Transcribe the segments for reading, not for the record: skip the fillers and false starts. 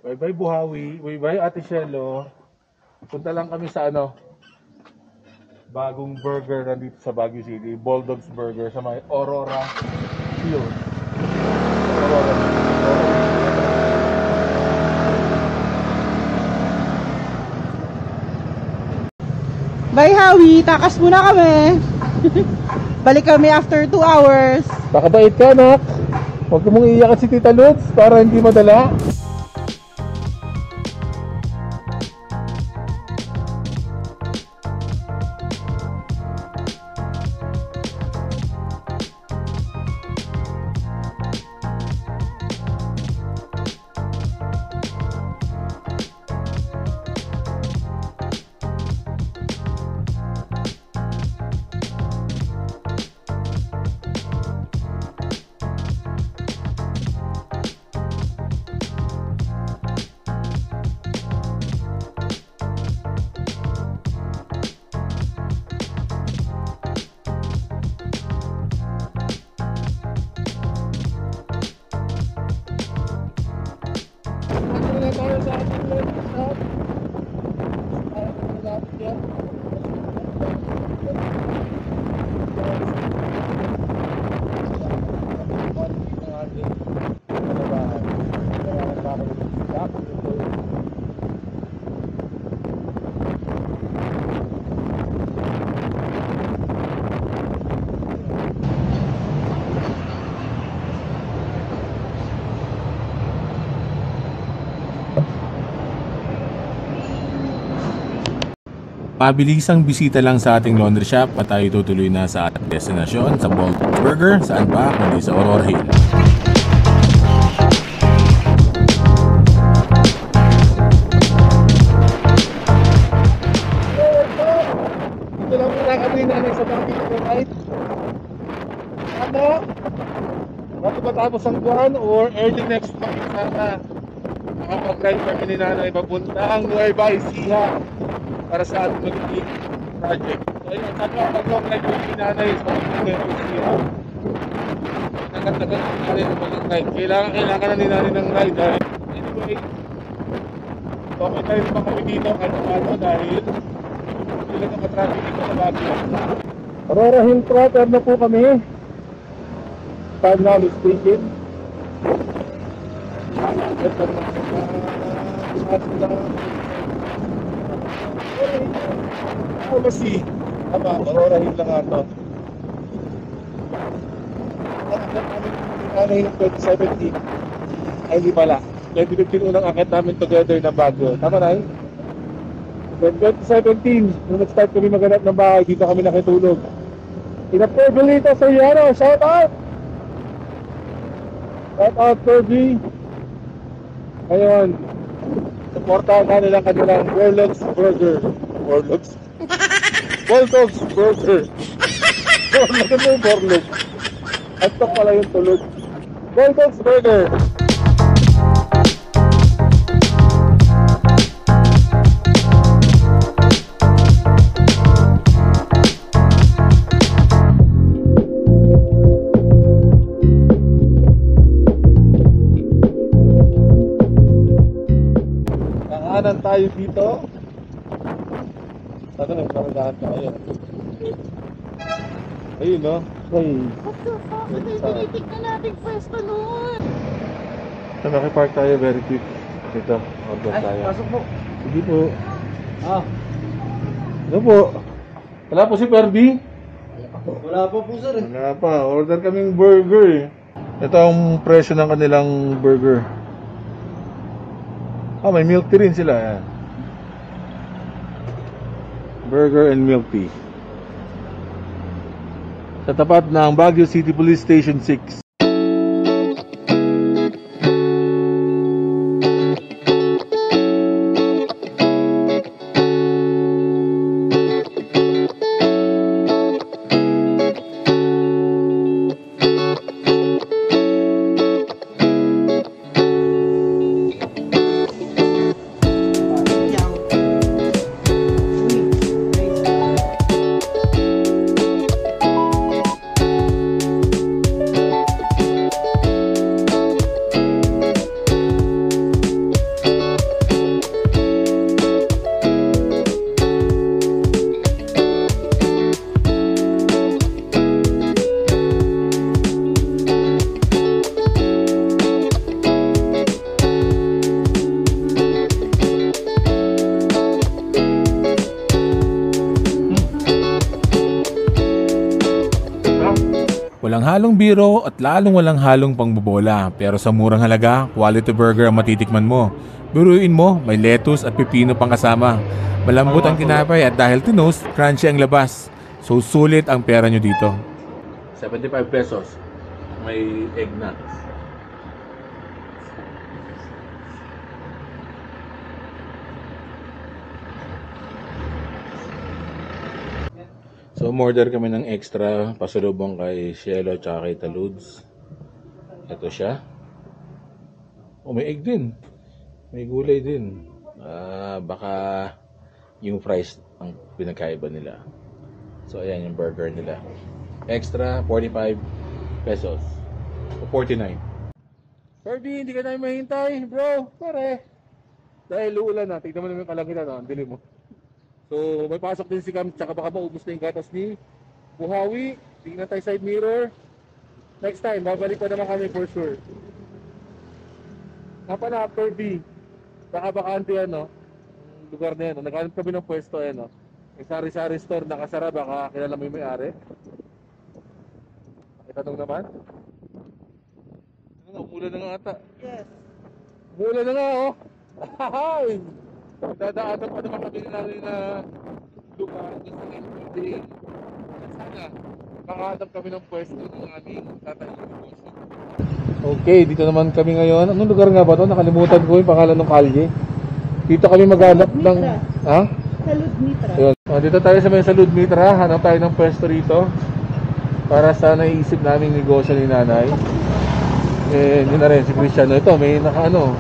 Bye-bye Buhawi. Bye-bye Ate Shelo. Punta lang kami sa bagong burger na dito sa Baguio City. Bulldogs Burger sa may Aurora Hills. Aurora Hills. Bye Howie, takas muna kami. Balik kami after 2 hours. Nakabait ka, nak. Huwag mong iiyakan si Tita Lods para hindi madala. Pabilisang bisita lang sa ating laundry shop at tayo tutuloy na sa ating destinasyon sa Bulldogs Burger. Saan ba kundi sa Aurora Hills. Ito lang muna kami namin sa Baguio, right? Bago matapos ang buwan or early next month sana makapag-ride kami ni nanay papuntang Nueva Ecija para sa ating magiging project. So ayun, sabi ako pag-long ride kami ni nanay sa Nueva Ecija. Nagkatagal ni nanay ng mag-ride. Kailangan na ni nanay ng ride. Anyway, okay tayo pa kami dito kahit paano dahil hindi lang nakatraffic dito sa Baguio. Aurora Hill Trotter na po kami. Time now is speaking. Kasi tama, Aurora Hill lang ito. Ano yung 2017? Ay hindi pala 2015 unang akit namin together na Baguio. Tama na 2017 nung nag-start kami maghanap ng bahay, dito kami nakitulog. Ina-Pergolito sa Yano, shout out! Shout out Pergy. Ngayon, supportahan na nila kanilang Bulldogs Burger. Bulldogs Burger. Lagyan mo yung Bulldogs. At ito pala yung tulog. Bulldogs Burger. Nakahanan tayo dito. Ano nagkaragahan tayo? Ayun no? Ay. What the fuck? Ito yung tinitignan nating pwesto nun. So, nakipark tayo very quick. Dito, order tayo. Pasok po. Sige po. Ano po? Wala po si Perby? Wala pa po sir. Wala pa. Order kaming burger eh. Ito ang presyo ng kanilang burger. May milk tea rin sila. Yan. Burger and milk tea. Sa tapat ng Baguio City Police Station 6. halong biro at lalong walang halong pangbobola. Pero sa murang halaga, quality burger ang matitikman mo. Biruin mo, may lettuce at pipino pang kasama. Malambot ang tinapay at dahil tinost, crunchy ang labas. So sulit ang pera nyo dito. 75 pesos. May egg na. So, umorder kami ng extra pasalubong kay Cielo at kay Taludes. Ito siya. Oh, may egg din. May gulay din. Baka yung price ang pinagkaiba nila. So, ayan yung burger nila. Extra, 45 pesos. O 49. Kirby, hindi ka namin mahintay, bro. Pare. Dahil uulan na. Tignan mo naman yung kalangitan. Ang dilim mo. So, may pasok din si Cam, tsaka baka maubos na yung gatas ni Buhawi. Tingnan tayo side mirror. Next time, babalik pa naman kami for sure. Napala, Kirby. Baka bakante ano, lugar na yan. Naghanap kami ng pwesto ano. May sari-sari store nakasara, baka kilala mo yung may-ari. Itanong naman. Ano, umulan na nga ata. Yes. Umulan na nga oh. Hahay! Dadaanan pa naman kami namin na lugar gusto ng hindi. Sana makahanap kami ng pwesto ng aming tatayong negosyo. Okay, dito naman kami ngayon. Anong lugar nga ba ito? Nakalimutan ko yung pangalan ng kalye. Dito kami maghanap ng... Ha? Salud Mitra. Dito tayo sa may Salud Mitra. Hanap tayo ng pwesto rito para sa naiisip naming negosyo ni nanay. Eh, hindi na rin si Cristiano. Ito, may nakaano.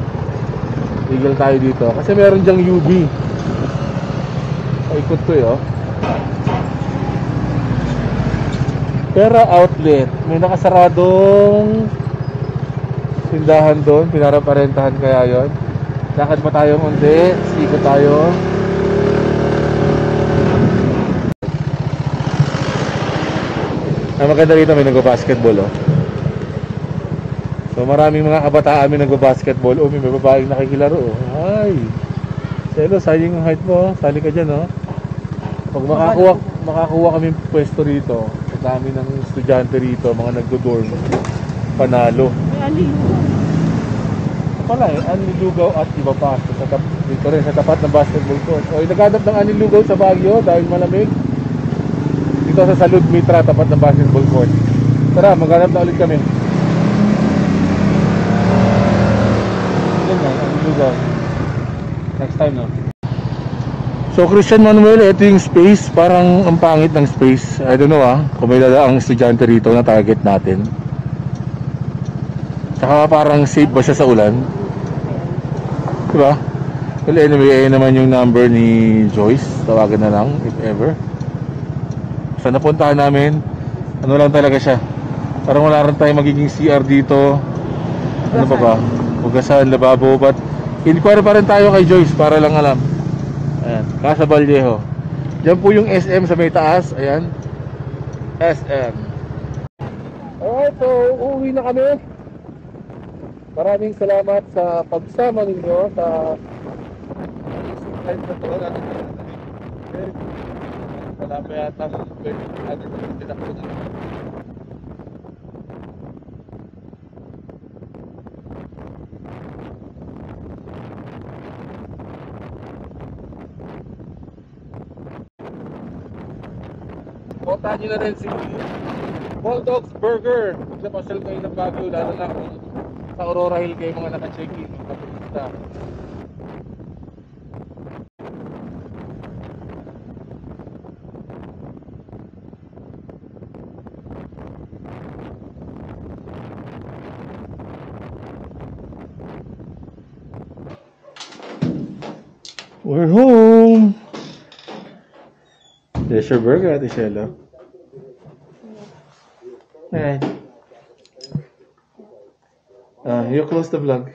Legal tayo dito. Kasi meron dyang UB. Paikot ko oh. Pera outlet. May nakasaradong tindahan doon. Pinaraparentahan kaya yon. Lakad pa tayo undi. Ikot tayo. Ang maganda rito may nagbabasketball oh. So maraming mga kabataan may nagbabasketball. May babaeng nakikilaro oh. Ay. Cielo, sayang yung height mo. Sali ka dyan oh. Pag makakuha kami pwesto rito, ang dami ng estudyante rito, mga nagdo-dorm, panalo. May alilugaw. Pala anilugaw at iba pa. Dito rin sa tapat ng basketball court. O naghanap ng anilugaw sa Baguio dahil malamig. Dito sa Salud Mitra, tapat ng basketball court. Tara, maghanap na ulit kami. Next time no. So Christian Manuel, ito yung space. Parang ang pangit ng space. I don't know kung may dadaang estudyante rito na target natin. Tsaka parang safe ba siya sa ulan? Diba? Well anyway, ayun naman yung number ni Joyce. Tawagan na lang if ever. Sa napuntahan namin, ano lang talaga siya. Parang wala rin tayong magiging CR dito. Ano pa ba? Hugasan, lababo. But inquire pa rin tayo kay Joyce para lang alam. Ayan, Casa Vallejo. Diyan po yung SM sa may taas. Ayan, SM. Alright, so uuwi na kami. Maraming salamat sa pagsama ninyo sa live na to. Wala pa yata puntahan nyo na rin si Bulldogs Burger. Kung sa pasal kayo ng Baguio, lalo na kung sa Aurora Hill kayo mga naka-check-in, mga turista. We're home! There's your burger, Ate Cielo. Alright. You close the vlog.